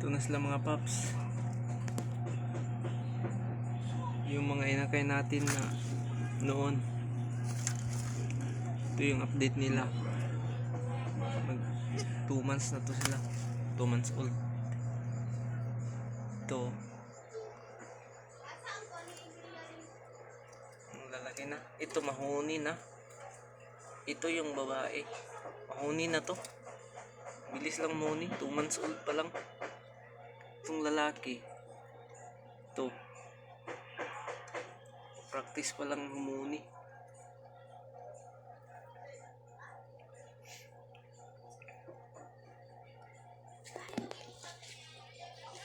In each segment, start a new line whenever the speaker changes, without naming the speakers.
Ito na sila mga paps, yung mga inakay natin na noon. Ito yung update nila. Mag 2 months na to sila, 2 months old. Ito ang lalaki na, ito mahuni na. Ito yung babae, mahuni na to. Bilis lang mahuni, 2 months old pa lang. Itong lalaki, ito practice pa lang humuni.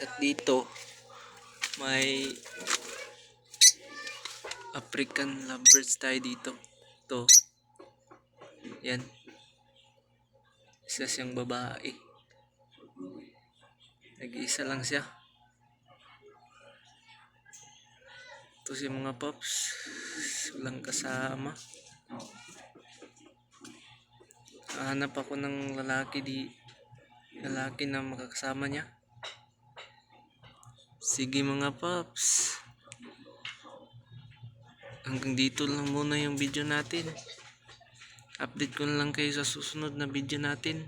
At dito may African lovebirds tayo dito. Ito, yan, isa siyang babae, nag-iisa lang siya. Ito si mga paps, walang kasama. Hanap ako ng lalaki na makakasama niya. Sige mga paps, hanggang dito lang muna yung video natin. Update ko na lang kayo sa susunod na video natin.